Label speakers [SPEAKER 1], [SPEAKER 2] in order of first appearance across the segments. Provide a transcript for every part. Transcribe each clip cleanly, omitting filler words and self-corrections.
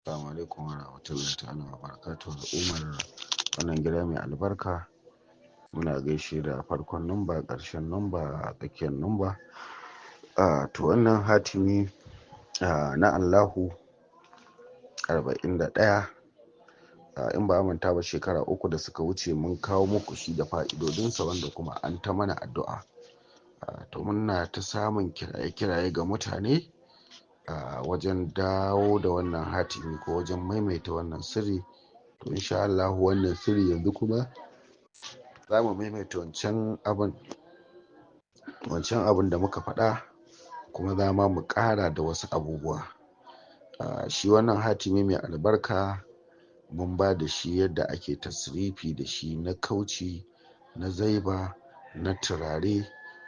[SPEAKER 1] Assalamu alaikum wa rahmatullahi ta'ala wa barakatuhu. Al'ummar wannan gida mai albarka, muna gaishe da farkon numba, ƙarshen numba, tsakiyar numba. To wannan hatimi na Allahu 41, in ba a manta ba shekara 3 da suka wuce mun kawo muku shi da fa'idodinsa, wanda kuma an ta mana addu'a. To muna ta samun kiraye-kiraye ga mutane wajen dawo da wannan hatimi ko wajen maimaita wannan sirri. To insha Allah wannan sirri yanzu kuma za mu maimaita wancan abin da muka faɗa, kuma za mu ƙara da wasu abubuwa. Shi wannan hatimi mai albarka mun ba da shi yadda ake tasrifi da shi, na kauci, na zaiba, na turare.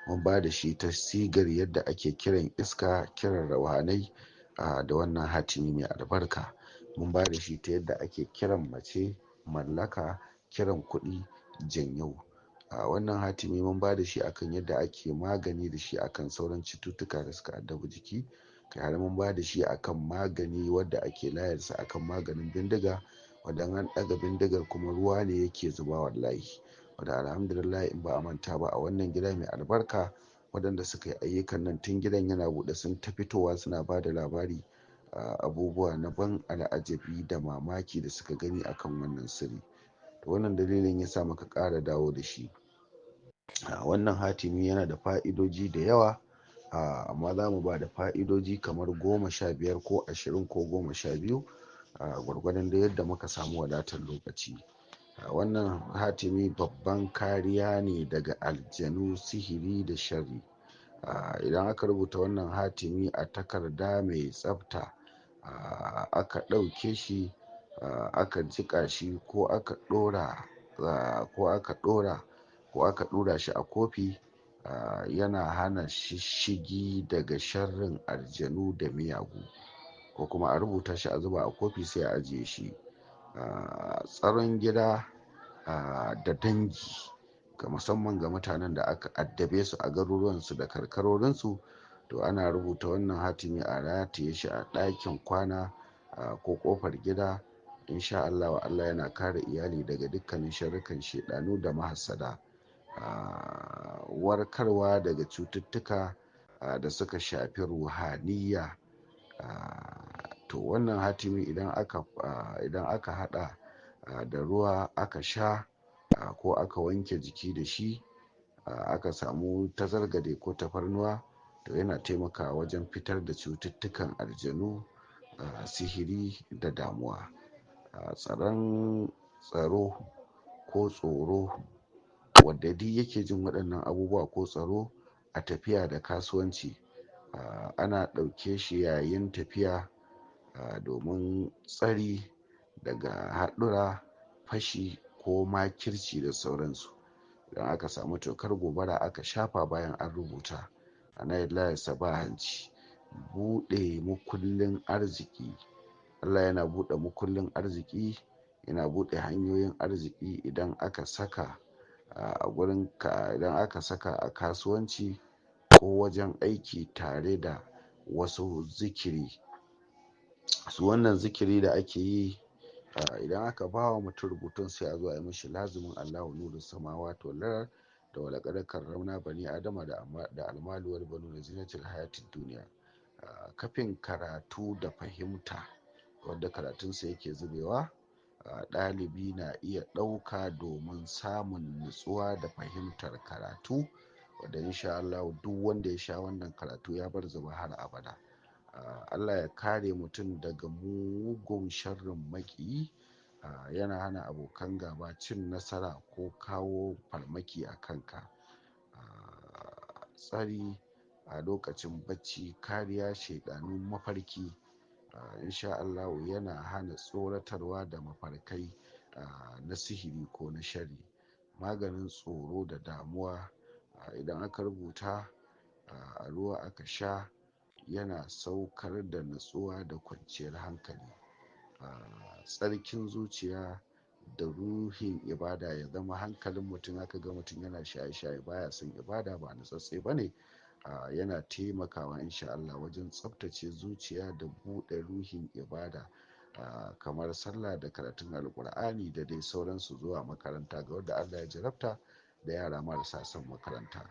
[SPEAKER 1] Mun ba da shi ta sigar yadda ake kiran iska, kiran rauhanai da wannan hatimi mai albarka. Mun ba da shi ta yadda ake kiran mace, mallaka, kiran kuɗi, janyau. Wannan hatimi mun ba da shi akan yadda ake magani da shi akan sauran cututtuka da suka addabi jiki. Kai har mun ba da shi akan magani wadda ake layarsa akan maganin bindiga, wadda an ɗaga bindigar kuma ruwa ne yake zuba wallahi. Wadda alhamdulillah in ba a manta ba a wannan gida mai albarka, waɗanda suka yi ayyukan nan tun gidan yana buɗe sun ta fitowa suna ba da labari, abubuwa na ban al'ajabi da mamaki da suka gani akan wannan sirri. To wannan dalilin ya sa muka ƙara dawo da shi. Wannan hatimi yana da fa'idoji da yawa, amma za mu ba da fa'idoji kamar 15 ko 20 ko 12, gwargwadon da yadda muka samu wadatar lokaci. Wannan hatimi babban kariya ne daga aljanu, sihiri da sharri. Idan aka rubuta wannan hatimi a takarda mai tsafta, aka ɗauke shi, aka jiƙa shi ko aka ɗora shi a kofi, yana hana shishigi daga sharrin aljanu da miyagu. Ko kuma a rubuta shi a zuba a kofi sai a ajiye shi. Tsaron gida da dangi, ga musamman ga mutanen da aka addabe su a garuruwansu da karkarorinsu, to ana rubuta wannan hatimi a rataye shi a ɗakin kwana ko ƙofar gida. Insha Allah Allah yana kare iyali daga dukkanin sharrukan shaidanu da mahassada. Warkarwa daga cututtuka da suka shafi ruhaniyya. To wannan hatimi idan aka haɗa da ruwa aka sha, ko aka wanke jiki da shi, aka samu tazargade ko tafarnuwa, to yana taimakawa wajen fitar da cututtukan aljanu, sihiri da damuwa. Tsaro ko tsoro, wadda duk yake jin waɗannan abubuwa ko tsaro a tafiya da kasuwanci, ana ɗauke shi yayin tafiya domin tsari daga haɗura, fashi ko makirci da sauransu. Idan aka samu tokar gobara aka shafa bayan an rubuta, ana layarsa ba hanci. Buɗe makullin arziki, Allah yana buɗe makullin arziki, yana buɗe hanyoyin arziki idan aka saka a kasuwanci ko wajen aiki tare da wasu zikiri. Su wannan zikiri da ake yi, idan aka ba wa mutum rubutun sai a zo a yi mishi lazumin Allahu nuru samawati wal ard da walaqad karramna bani adama da almalu wal banuna zinatul hayatid duniya. Kafin karatu da fahimta, wadda karatunsa yake zubewa, ɗalibi na iya ɗauka domin samun nutsuwa da fahimtar karatu, wadda insha Allah duk wanda ya sha wannan karatu ya bar zuba har abada. Allah ya kare mutum daga mugun sharrin maƙiyi. Yana hana abokan gaba cin nasara ko kawo farmaki a kanka. Tsari a lokacin bacci, kariya shaidanun mafarki. Insha Allah yana hana tsoratarwa da mafarkai na sihiri ko na sharri. Maganin tsoro da damuwa, idan aka rubuta a ruwa aka sha, yana saukar da nutsuwa da kwanciyar hankali. Tsarkin zuciya da ruhin ibada, ya zama hankalin mutum, aka ga mutum yana shaye-shaye baya son ibada, ba nutsatse ba ne. Yana taimakawa insha Allah wajen tsaftace zuciya da buɗe ruhin ibada kamar sallah da karatun alkur'ani da dai sauransu, zuwa makaranta ga wanda Allah ya jarabta da yara marasa son makaranta.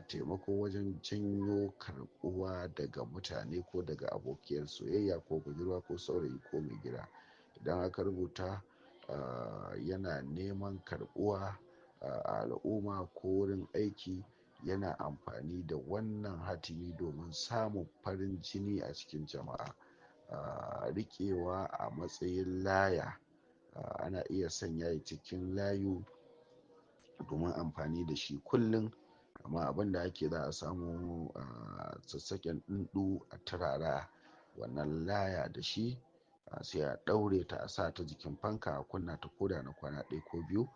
[SPEAKER 1] Taimako wajen janyo karɓuwa daga mutane ko daga abokiyar soyayya ko budurwa ko saurayi ko mai gida. Idan aka rubuta yana neman karɓuwa a al'umma ko wurin aiki, yana amfani da wannan hatimi domin samun farin jini a cikin jama'a. Riƙewa a matsayin laya, ana iya sanya cikin layu domin amfani da shi kullum, amma abin da ake za a samu sassaƙen ɗinɗu a turara wannan laya da shi, sai a ɗaure ta a sa ta jikin fanka a kunna ta koda na kwana ɗaya ko biyu.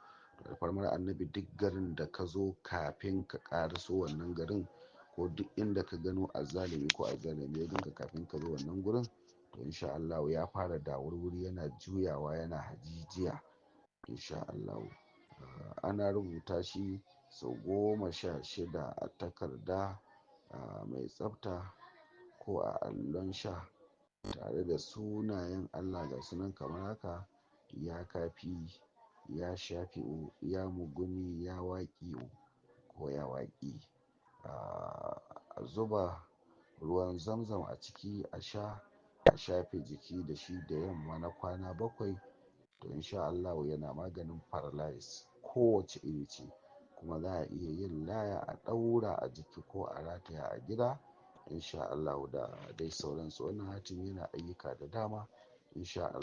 [SPEAKER 1] Da alfarmar annabi duk garin da ka zo kafin ka ƙaraso wannan garin, ko duk inda ka gano azzalumi ko azzalumi ya ganka kafin ka zo wannan gurin, to insha Allahu ya fara da wurwuri, yana juyawa yana hajijiya insha Allahu. Ana rubuta shi sau 16 a takarda mai tsafta ko a allon sha, tare da sunayen Allah ga sunan kamar haka: ya kafi, ya shafi'u, ya muguni, ya waƙi'u ko ya waƙi. A zuba ruwan zamzam a ciki a sha, a shafe jiki da shi da yamma na kwana 7, to insha Allahu yana maganin paralyze kowace iri ce. Kuma za a iya yin laya a ɗaura a jiki ko a rataya a gida insha Allahu da dai sauransu. Wannan hatimi yana ayyuka da dama insha Allah.